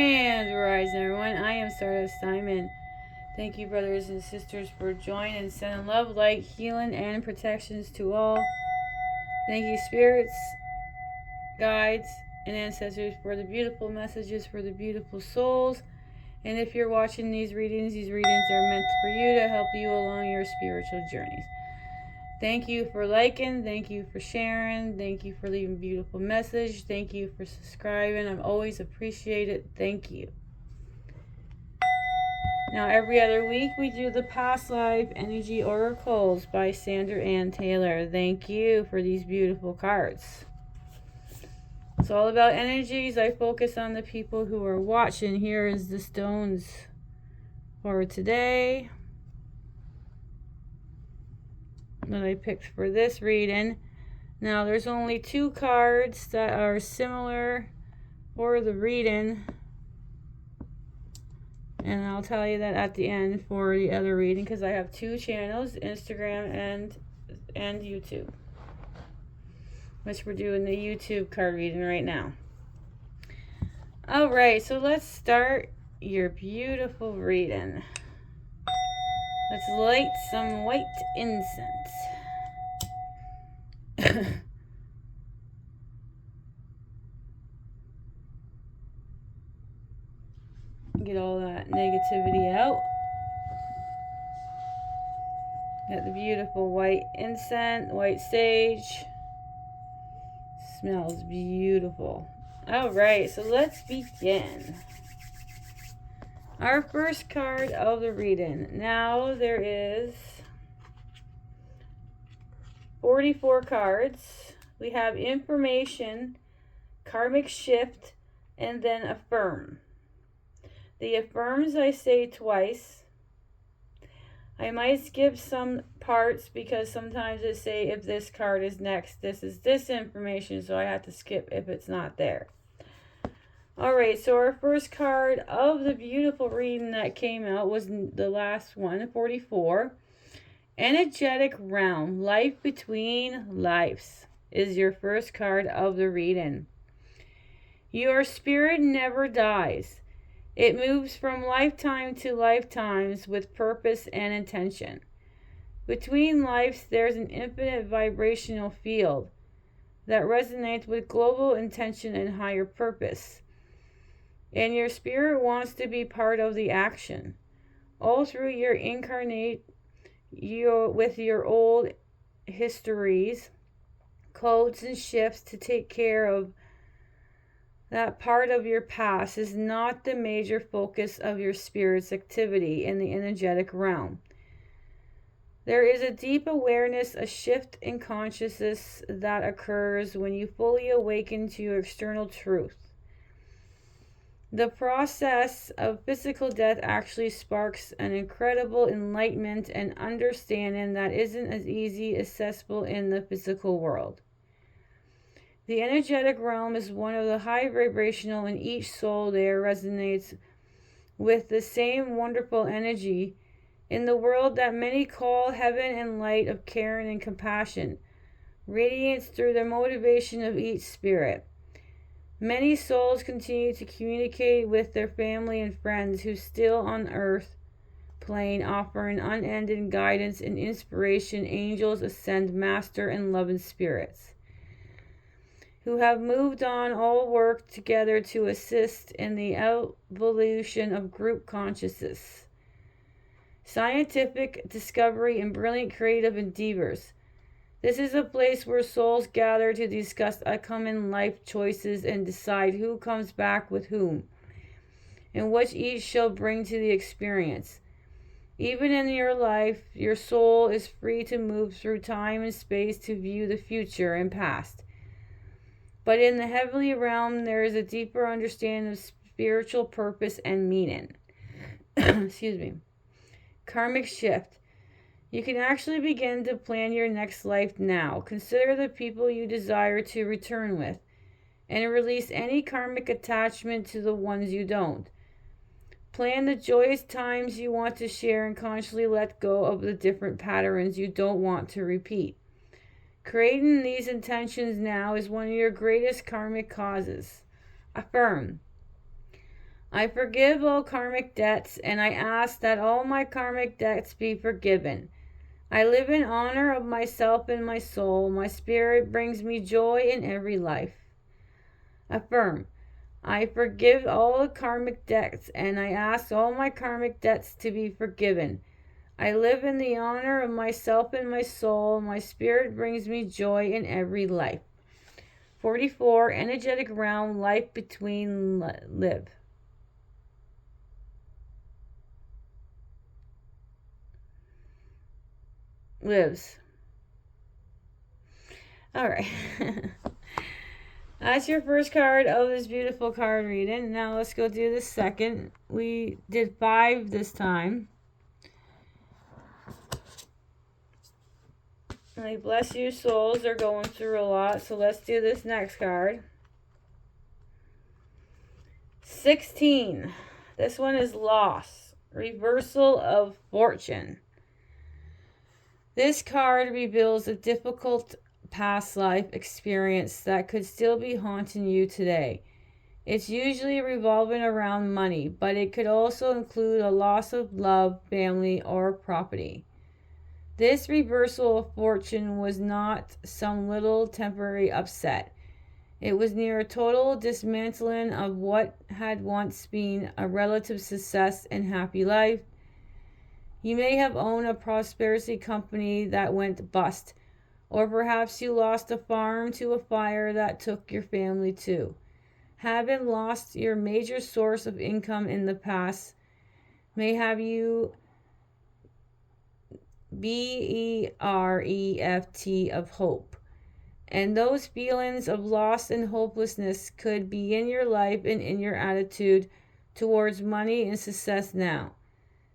Grand Rising, everyone. I am Stardust Diamond. Thank you, brothers and sisters, for joining and sending love, light, healing, and protections to all. Thank you, spirits, guides, and ancestors, for the beautiful messages for the beautiful souls. And if you're watching these readings are meant for you to help you along your spiritual journeys. Thank you for liking. Thank you for sharing. Thank you for leaving a beautiful message. Thank you for subscribing. I'm always appreciated. Thank you. Now, every other week, we do the Past Life Energy Oracles by Sandra Ann Taylor. Thank you for these beautiful cards. It's all about energies. I focus on the people who are watching. Here is the stones for today that I picked for this reading. Now, there's only 2 cards that are similar for the reading, and I'll tell you that at the end for the other reading, because I have 2 channels, Instagram and YouTube, which we're doing the YouTube card reading right now. Alright, so let's start your beautiful reading. Let's light some white incense. Get all that negativity out. Got the beautiful white incense, white sage. Smells beautiful. Alright, so let's begin. Our first card of the reading. Now there is 44 cards. We have information, karmic shift, and then affirm. The affirms I say twice. I might skip some parts because sometimes it say if this card is next, this is this information, so I have to skip if it's not there. Alright, so our first card of the beautiful reading that came out was the last one, 44. Energetic Realm, Life Between Lives, is your first card of the reading. Your spirit never dies. It moves from lifetime to lifetimes with purpose and intention. Between lives, there's an infinite vibrational field that resonates with global intention and higher purpose. And your spirit wants to be part of the action. All through your incarnate, with your old histories, codes, and shifts to take care of that part of your past is not the major focus of your spirit's activity in the energetic realm. There is a deep awareness, a shift in consciousness that occurs when you fully awaken to your external truth. The process of physical death actually sparks an incredible enlightenment and understanding that isn't as easy accessible in the physical world. The energetic realm is one of the high vibrational, and each soul there resonates with the same wonderful energy in the world that many call heaven and light of caring and compassion, radiates through the motivation of each spirit. Many souls continue to communicate with their family and friends who still on earth plane, offering unending guidance and inspiration. Angels ascend, master, and loving spirits who have moved on all work together to assist in the evolution of group consciousness, scientific discovery, and brilliant creative endeavors. This is a place where souls gather to discuss upcoming life choices and decide who comes back with whom, and what each shall bring to the experience. Even in your life, your soul is free to move through time and space to view the future and past. But in the heavenly realm, there is a deeper understanding of spiritual purpose and meaning. Excuse me. Karmic shift. You can actually begin to plan your next life now. Consider the people you desire to return with, and release any karmic attachment to the ones you don't. Plan the joyous times you want to share and consciously let go of the different patterns you don't want to repeat. Creating these intentions now is one of your greatest karmic causes. Affirm. I forgive all karmic debts, and I ask that all my karmic debts be forgiven. I live in honor of myself and my soul. My spirit brings me joy in every life. Affirm. I forgive all the karmic debts, and I ask all my karmic debts to be forgiven. I live in the honor of myself and my soul. My spirit brings me joy in every life. 44. Energetic realm, life between live. Lives. All right. That's your first card of this beautiful card reading. Now let's go do the second. We did 5 this time. I bless you souls. They're going through a lot. So let's do this next card. 16. This one is loss. Reversal of fortune. This card reveals a difficult past life experience that could still be haunting you today. It's usually revolving around money, but it could also include a loss of love, family, or property. This reversal of fortune was not some little temporary upset. It was near a total dismantling of what had once been a relative success and happy life. You may have owned a prosperity company that went bust, or perhaps you lost a farm to a fire that took your family too. Having lost your major source of income in the past may have you bereft of hope. And those feelings of loss and hopelessness could be in your life and in your attitude towards money and success now.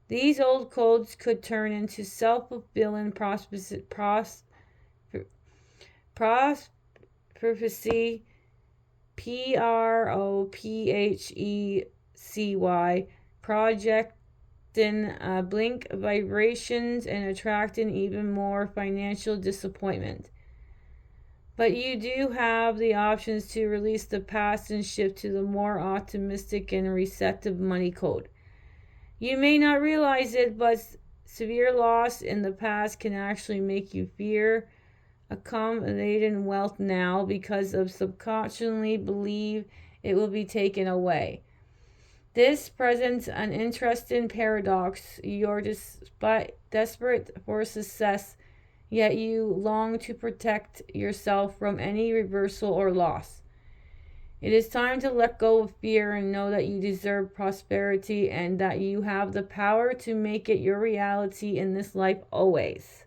These old codes could turn into self-fulfilling prophecy, PROPHECY, projecting blink vibrations and attracting even more financial disappointment. But you do have the options to release the past and shift to the more optimistic and receptive money code. You may not realize it, but severe loss in the past can actually make you fear accumulating wealth now because of subconsciously believe it will be taken away. This presents an interesting paradox. You're desperate for success, yet you long to protect yourself from any reversal or loss. It is time to let go of fear and know that you deserve prosperity and that you have the power to make it your reality in this life always.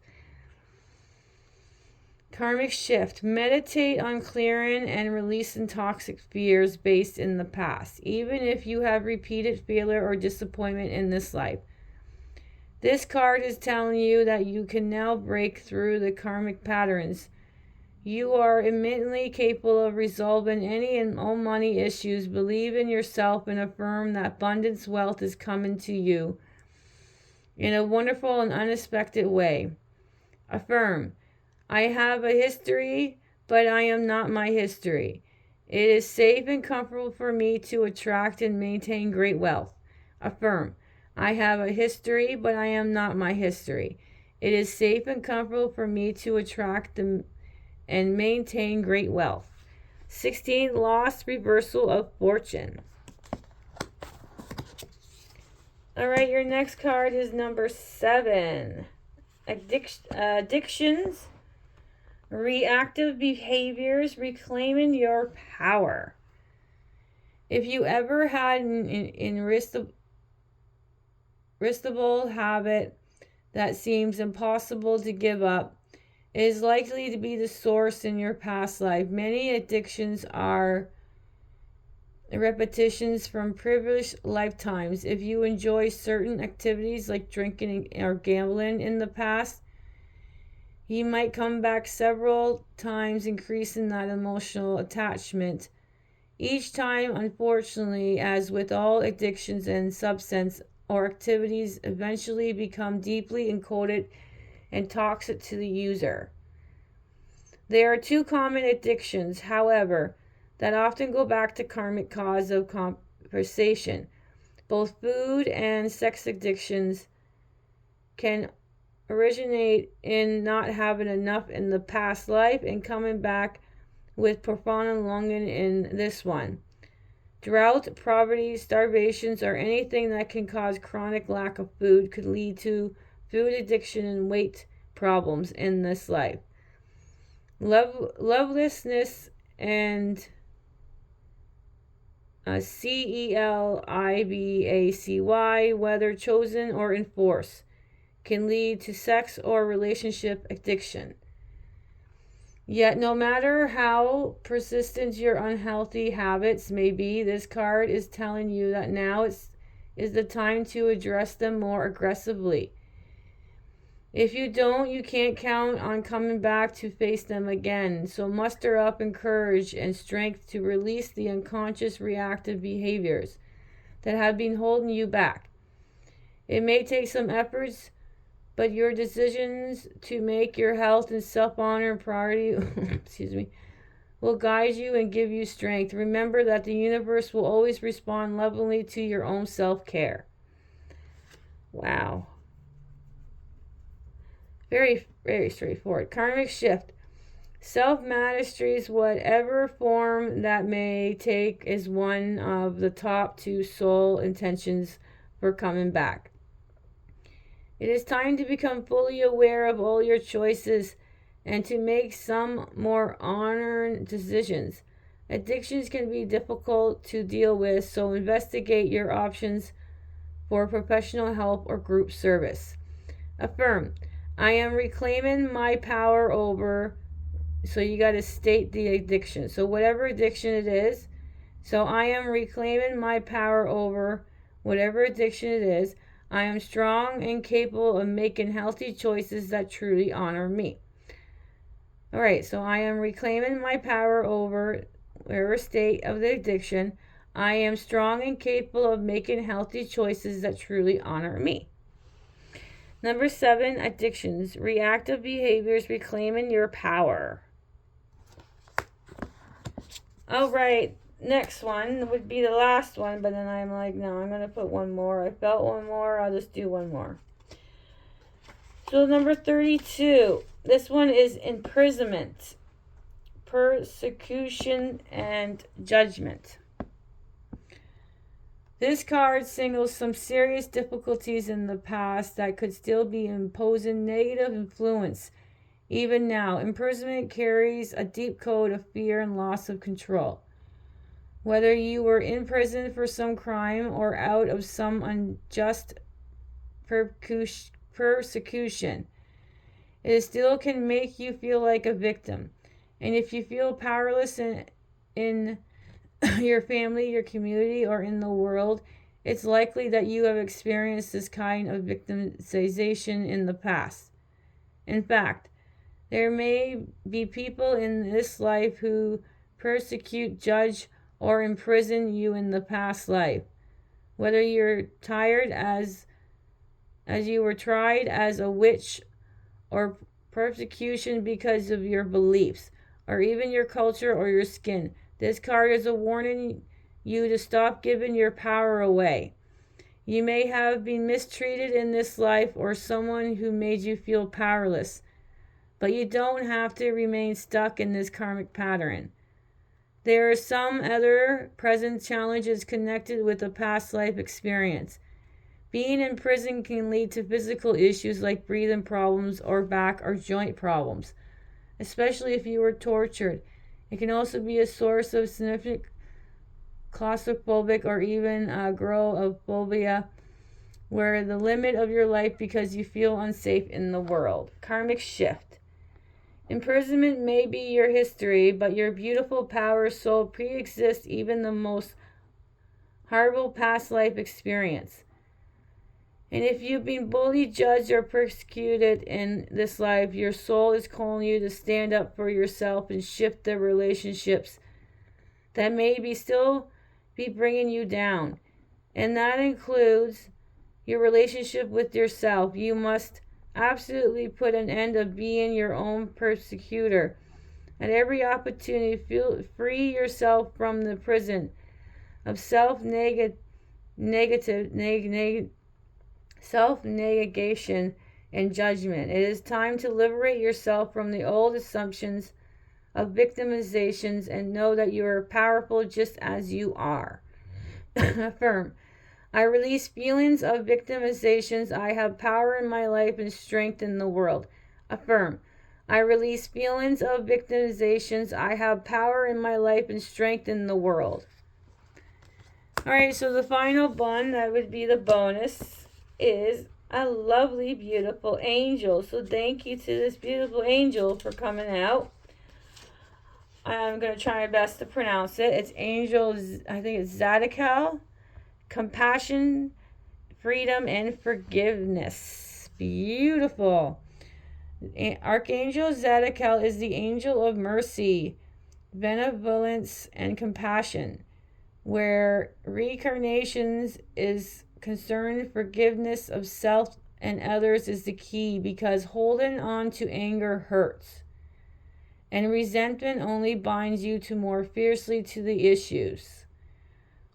Karmic shift. Meditate on clearing and releasing toxic fears based in the past, even if you have repeated failure or disappointment in this life. This card is telling you that you can now break through the karmic patterns. You are immensely capable of resolving any and all money issues. Believe in yourself and affirm that abundance wealth is coming to you in a wonderful and unexpected way. Affirm. I have a history, but I am not my history. It is safe and comfortable for me to attract and maintain great wealth. Affirm. I have a history, but I am not my history. It is safe and comfortable for me to attract and maintain great wealth. 16. Lost reversal of fortune. All right, your next card is number 7. Addictions. Reactive behaviors, reclaiming your power. If you ever had an irresistible habit that seems impossible to give up, it is likely to be the source in your past life. Many addictions are repetitions from previous lifetimes. If you enjoy certain activities like drinking or gambling in the past, you might come back several times, increasing that emotional attachment. Each time, unfortunately, as with all addictions and substance or activities, eventually become deeply encoded and toxic to the user. There are 2 common addictions, however, that often go back to karmic cause of conversation. Both food and sex addictions can originate in not having enough in the past life and coming back with profound longing in this one. Drought, poverty, starvations, or anything that can cause chronic lack of food could lead to food addiction and weight problems in this life. Lovelessness and celibacy, whether chosen or enforced, can lead to sex or relationship addiction. Yet, no matter how persistent your unhealthy habits may be, this card is telling you that now is the time to address them more aggressively. If you don't, you can't count on coming back to face them again. So muster up courage and strength to release the unconscious reactive behaviors that have been holding you back. It may take some efforts, but your decisions to make your health and self-honor a priority will guide you and give you strength. Remember that the universe will always respond lovingly to your own self-care. Wow. Very, very straightforward. Karmic shift. Self-mastery, whatever form that may take, is one of the top 2 soul intentions for coming back. It is time to become fully aware of all your choices and to make some more honored decisions. Addictions can be difficult to deal with, so investigate your options for professional help or group service. Affirm. I am reclaiming my power over, so you got to state the addiction. So whatever addiction it is, so I am reclaiming my power over whatever addiction it is. I am strong and capable of making healthy choices that truly honor me. All right, so I am reclaiming my power over whatever state of the addiction. I am strong and capable of making healthy choices that truly honor me. Number 7, addictions, reactive behaviors, reclaiming your power. All right, next one would be the last one, but then I'm like, no, I'm going to put one more. I felt one more. I'll just do one more. So number 32, this one is imprisonment, persecution, and judgment. This card signals some serious difficulties in the past that could still be imposing negative influence. Even now, imprisonment carries a deep code of fear and loss of control. Whether you were in prison for some crime or out of some unjust persecution, it still can make you feel like a victim. And if you feel powerless in your family, your community, or in the world, it's likely that you have experienced this kind of victimization in the past. In fact, there may be people in this life who persecute, judge, or imprison you in the past life. Whether you're tired as you were tried as a witch, or persecution because of your beliefs, or even your culture or your skin, this card is a warning you to stop giving your power away. You may have been mistreated in this life or someone who made you feel powerless, but you don't have to remain stuck in this karmic pattern. There are some other present challenges connected with a past life experience. Being in prison can lead to physical issues like breathing problems or back or joint problems, especially if you were tortured. It can also be a source of significant claustrophobic or even agoraphobia, where the limit of your life because you feel unsafe in the world. Karmic shift. Imprisonment may be your history, but your beautiful power soul pre-exists even the most horrible past life experience. And if you've been bullied, judged, or persecuted in this life, your soul is calling you to stand up for yourself and shift the relationships that maybe still be bringing you down. And that includes your relationship with yourself. You must absolutely put an end to being your own persecutor. At every opportunity, free yourself from the prison of self-negativity self-negation and judgment. It is time to liberate yourself from the old assumptions of victimizations and know that you are powerful just as you are. Affirm. I release feelings of victimizations. I have power in my life and strength in the world. Affirm. I release feelings of victimizations. I have power in my life and strength in the world. Alright, so the final one, that would be the bonus, is a lovely, beautiful angel. So thank you to this beautiful angel for coming out. I'm going to try my best to pronounce it. It's Angel, I think it's Zadkiel. Compassion, freedom, and forgiveness. Beautiful. Archangel Zadkiel is the angel of mercy, benevolence, and compassion, where reincarnations is concerned. Forgiveness of self and others is the key, because holding on to anger hurts, and resentment only binds you to more fiercely to the issues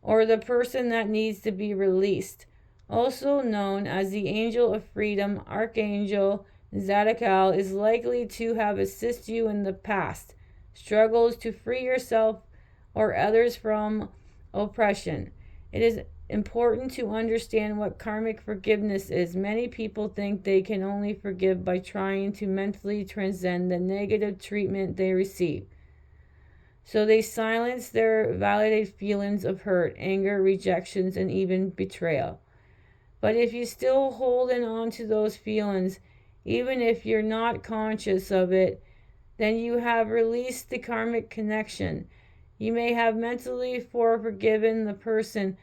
or the person that needs to be released. Also known as the angel of freedom, Archangel Zadkiel is likely to have assisted you in the past struggles to free yourself or others from oppression. It is important to understand what karmic forgiveness is. Many people think they can only forgive by trying to mentally transcend the negative treatment they receive. So they silence their validated feelings of hurt, anger, rejections, and even betrayal. But if you still holding on to those feelings, even if you're not conscious of it, then you have released the karmic connection. You may have mentally forgiven the person,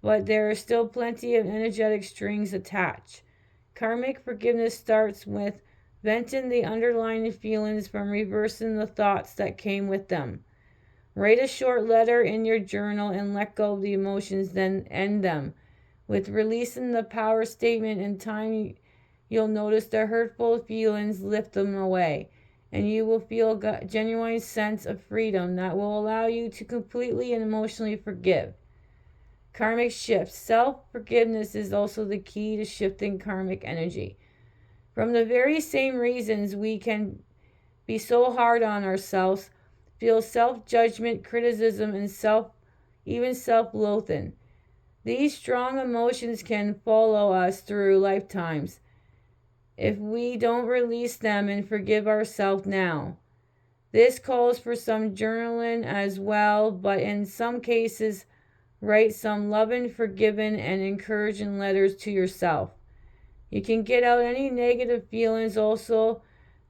but there are still plenty of energetic strings attached. Karmic forgiveness starts with venting the underlying feelings from reversing the thoughts that came with them. Write a short letter in your journal and let go of the emotions, then end them. With releasing the power statement in time, you'll notice the hurtful feelings, lift them away, and you will feel a genuine sense of freedom that will allow you to completely and emotionally forgive. Karmic shifts. Self-forgiveness is also the key to shifting karmic energy. From the very same reasons we can be so hard on ourselves, feel self-judgment, criticism, and even self-loathing. These strong emotions can follow us through lifetimes if we don't release them and forgive ourselves now. This calls for some journaling as well, but in some cases, write some loving, forgiving, and encouraging letters to yourself. You can get out any negative feelings also,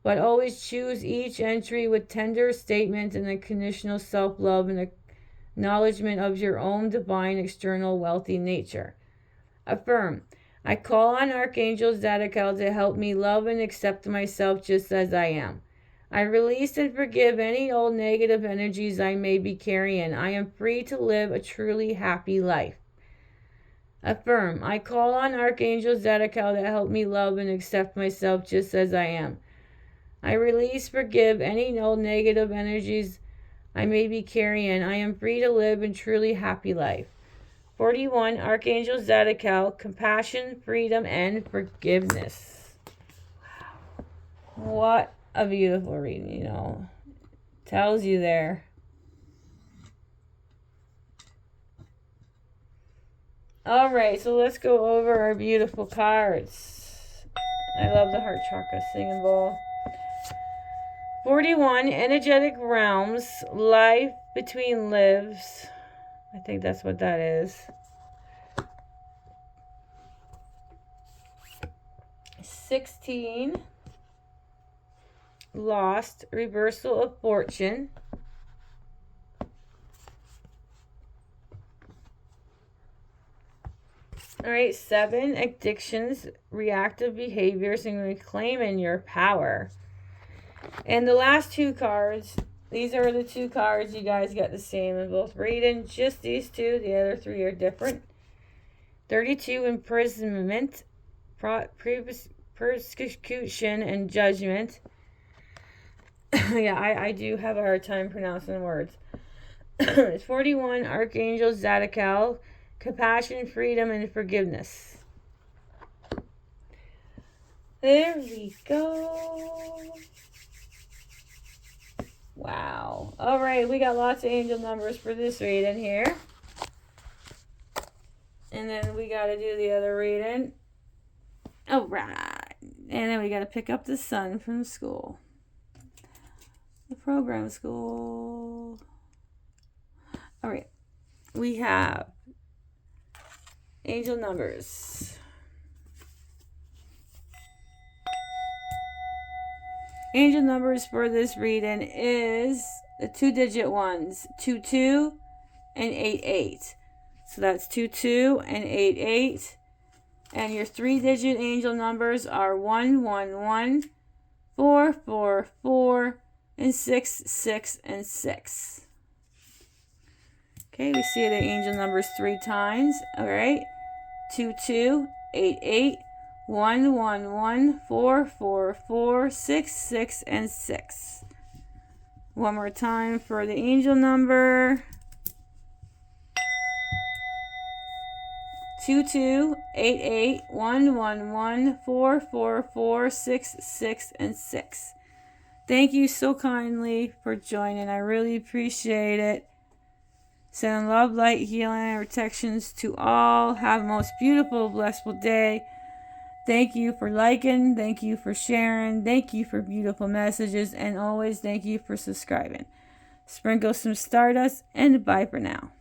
but always choose each entry with tender statement and unconditional self-love and acknowledgement of your own divine, external, wealthy nature. Affirm. I call on Archangel Zadkiel to help me love and accept myself just as I am. I release and forgive any old negative energies I may be carrying. I am free to live a truly happy life. Affirm. I call on Archangel Zadkiel to help me love and accept myself just as I am. I release, forgive any old negative energies I may be carrying. I am free to live a truly happy life. 41. Archangel Zadkiel, compassion, freedom, and forgiveness. Wow. What a beautiful reading, Tells you there. Alright, so let's go over our beautiful cards. I love the heart chakra singing bowl. 41, energetic realms, life between lives. I think that's what that is. 16, lost, reversal of fortune. 7, addictions, reactive behaviors, and reclaiming your power. And the last two cards, these are the two cards you guys get the same in both reading. Just these two, the other three are different. 32, imprisonment, persecution, and judgment. Yeah, I do have a hard time pronouncing words. It's 41, Archangel Zadkiel, compassion, freedom, and forgiveness. There we go. Wow. All right, we got lots of angel numbers for this reading here. And then we got to do the other reading. All right. And then we got to pick up the son from school. The program school. All right. We have angel numbers. Angel numbers for this reading is the 2-digit ones, 22 and 88. So that's 22 and 88. And your 3-digit angel numbers are 111, 444, and 6, and 6. Okay, we see the angel numbers 3 times. All right. 22, 88, 111, 444, 6, and 6. One more time for the angel number. 22, 88, 111, 444, 6, and 6. Thank you so kindly for joining. I really appreciate it. Send love, light, healing, and protections to all. Have a most beautiful, blissful day. Thank you for liking. Thank you for sharing. Thank you for beautiful messages. And always thank you for subscribing. Sprinkle some stardust, and bye for now.